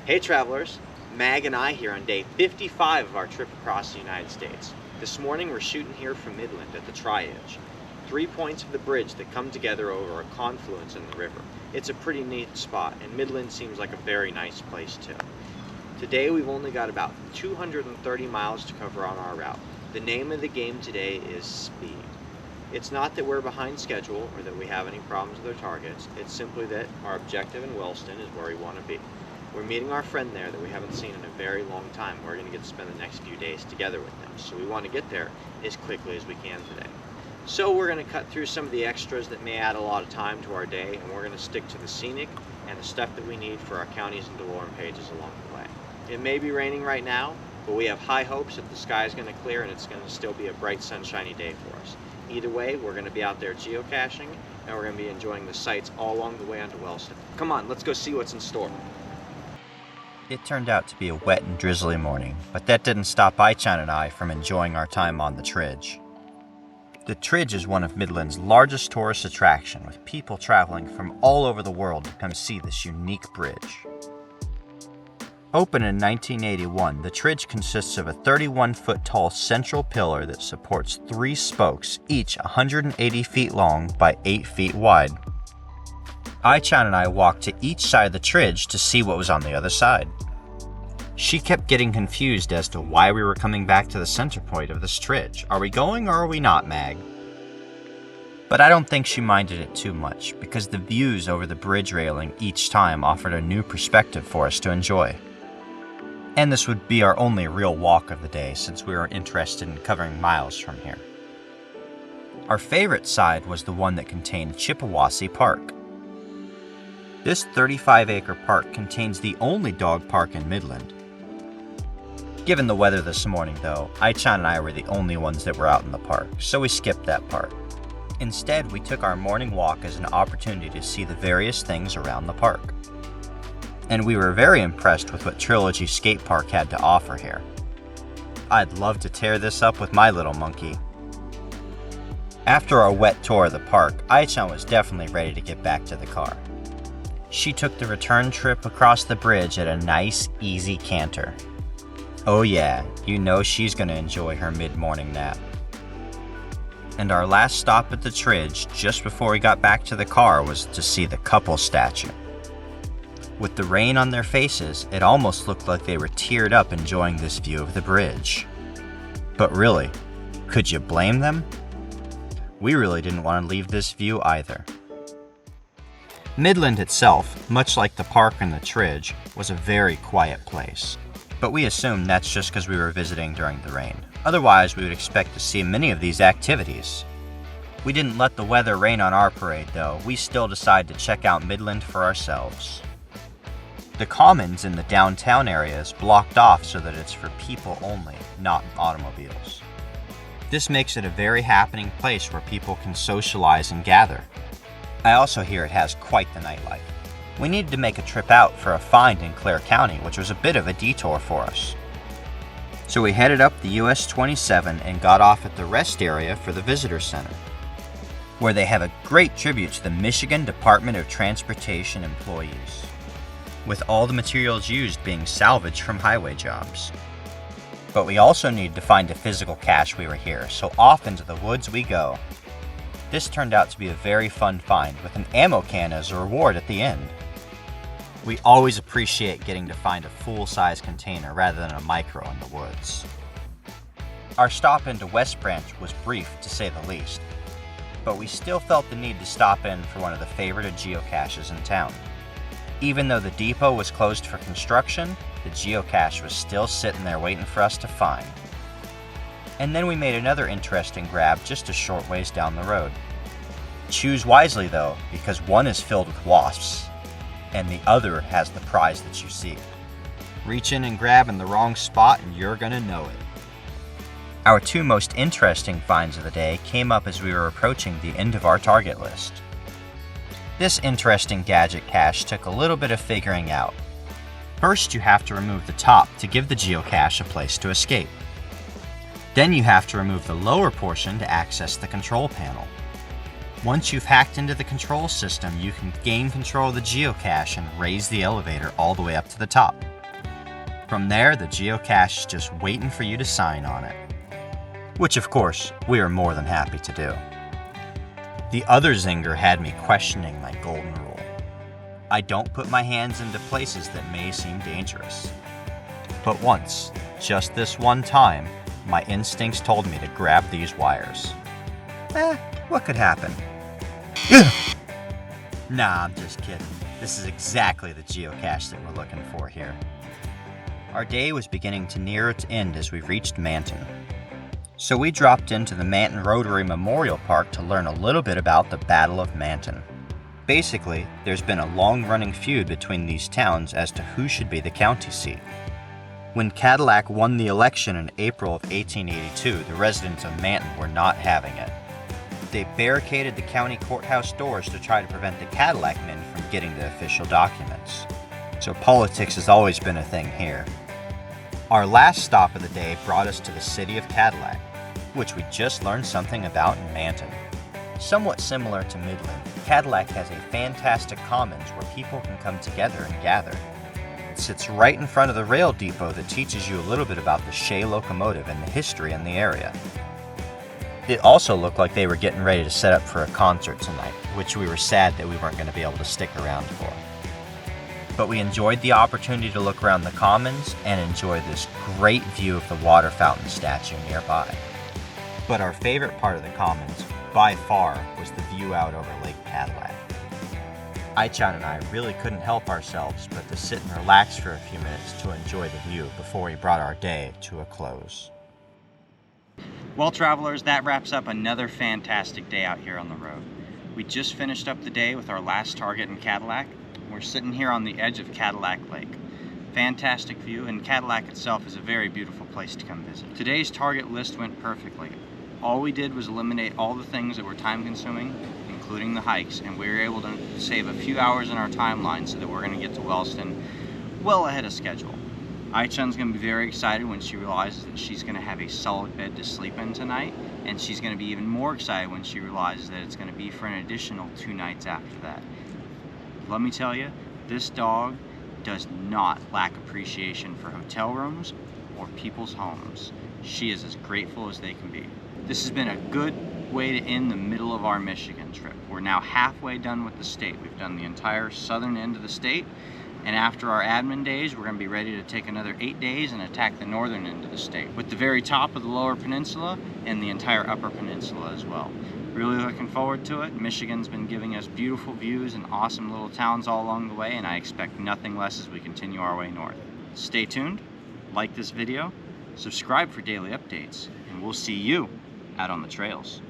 Hey travelers, Mag and I here on day 55 of our trip across the United States. This morning we're shooting here from Midland at the Tri-Edge, 3 points of the bridge that come together over a confluence in the river. It's a pretty neat spot, and Midland seems like a very nice place too. Today we've only got about 230 miles to cover on our route. The name of the game today is speed. It's not that we're behind schedule or that we have any problems with our targets, it's simply that our objective in Wellston is where we want to be. We're meeting our friend there that we haven't seen in a very long time. We're going to get to spend the next few days together with them, so we want to get there as quickly as we can today. So we're going to cut through some of the extras that may add a lot of time to our day, and we're going to stick to the scenic and the stuff that we need for our counties and DeLorme pages along the way. It may be raining right now, but we have high hopes that the sky is going to clear and it's going to still be a bright, sunshiny day for us. Either way, we're going to be out there geocaching, and we're going to be enjoying the sights all along the way onto Wellston. Come on, let's go see what's in store. It turned out to be a wet and drizzly morning, but that didn't stop Aichan and I from enjoying our time on the Tridge. The Tridge is one of Midland's largest tourist attractions, with people traveling from all over the world to come see this unique bridge. Opened in 1981, the Tridge consists of a 31-foot tall central pillar that supports 3 spokes, each 180 feet long by 8 feet wide. Aichan and I walked to each side of the Tridge to see what was on the other side. She kept getting confused as to why we were coming back to the center point of this Tridge. Are we going or are we not, Mag? But I don't think she minded it too much, because the views over the bridge railing each time offered a new perspective for us to enjoy. And this would be our only real walk of the day, since we were interested in covering miles from here. Our favorite side was the one that contained Chippewassee Park. This 35-acre park contains the only dog park in Midland. Given the weather this morning, though, Aichan and I were the only ones that were out in the park, so we skipped that part. Instead, we took our morning walk as an opportunity to see the various things around the park. And we were very impressed with what Trilogy Skate Park had to offer here. I'd love to tear this up with my little monkey. After our wet tour of the park, Aichan was definitely ready to get back to the car. She took the return trip across the bridge at a nice, easy canter. Oh yeah, you know she's gonna enjoy her mid-morning nap. And our last stop at the Tridge, just before we got back to the car, was to see the couple statue. With the rain on their faces, it almost looked like they were teared up enjoying this view of the bridge. But really, could you blame them? We really didn't want to leave this view either. Midland itself, much like the park and the Tridge, was a very quiet place. But we assumed that's just because we were visiting during the rain. Otherwise, we would expect to see many of these activities. We didn't let the weather rain on our parade, though. We still decided to check out Midland for ourselves. The commons in the downtown area is blocked off so that it's for people only, not automobiles. This makes it a very happening place where people can socialize and gather. I also hear it has quite the nightlife. We needed to make a trip out for a find in Clare County, which was a bit of a detour for us. So we headed up the US 27 and got off at the rest area for the Visitor Center, where they have a great tribute to the Michigan Department of Transportation employees, with all the materials used being salvaged from highway jobs. But we also needed to find a physical cache we were here, so off into the woods we go. This turned out to be a very fun find, with an ammo can as a reward at the end. We always appreciate getting to find a full-size container rather than a micro in the woods. Our stop into West Branch was brief, to say the least, but we still felt the need to stop in for one of the favorited geocaches in town. Even though the depot was closed for construction, the geocache was still sitting there waiting for us to find. And then we made another interesting grab just a short ways down the road. Choose wisely though, because one is filled with wasps, and the other has the prize that you seek. Reach in and grab in the wrong spot and you're gonna know it. Our 2 most interesting finds of the day came up as we were approaching the end of our target list. This interesting gadget cache took a little bit of figuring out. First, you have to remove the top to give the geocache a place to escape. Then you have to remove the lower portion to access the control panel. Once you've hacked into the control system, you can gain control of the geocache and raise the elevator all the way up to the top. From there, the geocache is just waiting for you to sign on it. Which, of course, we are more than happy to do. The other zinger had me questioning my golden rule. I don't put my hands into places that may seem dangerous. But once, just this one time, my instincts told me to grab these wires. What could happen? Nah, I'm just kidding. This is exactly the geocache that we're looking for here. Our day was beginning to near its end as we reached Manton. So we dropped into the Manton Rotary Memorial Park to learn a little bit about the Battle of Manton. Basically, there's been a long-running feud between these towns as to who should be the county seat. When Cadillac won the election in April of 1882, the residents of Manton were not having it. They barricaded the county courthouse doors to try to prevent the Cadillac men from getting the official documents. So politics has always been a thing here. Our last stop of the day brought us to the city of Cadillac, which we just learned something about in Manton. Somewhat similar to Midland, Cadillac has a fantastic commons where people can come together and gather. It sits right in front of the rail depot that teaches you a little bit about the Shea locomotive and the history in the area. It also looked like they were getting ready to set up for a concert tonight, which we were sad that we weren't going to be able to stick around for. But we enjoyed the opportunity to look around the commons and enjoy this great view of the water fountain statue nearby. But our favorite part of the commons, by far, was the view out over Lake Cadillac. Aichan and I really couldn't help ourselves but to sit and relax for a few minutes to enjoy the view before we brought our day to a close. Well, travelers, that wraps up another fantastic day out here on the road. We just finished up the day with our last target in Cadillac. We're sitting here on the edge of Cadillac Lake. Fantastic view, and Cadillac itself is a very beautiful place to come visit. Today's target list went perfectly. All we did was eliminate all the things that were time consuming, including the hikes, and we were able to save a few hours in our timeline so that we're going to get to Wellston well ahead of schedule. Aichan's going to be very excited when she realizes that she's going to have a solid bed to sleep in tonight, and she's going to be even more excited when she realizes that it's going to be for an additional 2 nights after that. Let me tell you, this dog does not lack appreciation for hotel rooms or people's homes. She is as grateful as they can be. This has been a good way to end the middle of our Michigan trip. We're now halfway done with the state. We've done the entire southern end of the state, and after our admin days, we're going to be ready to take another 8 days and attack the northern end of the state, with the very top of the lower peninsula and the entire upper peninsula as well. Really looking forward to it. Michigan's been giving us beautiful views and awesome little towns all along the way, and I expect nothing less as we continue our way north. Stay tuned, like this video, subscribe for daily updates, and we'll see you out on the trails.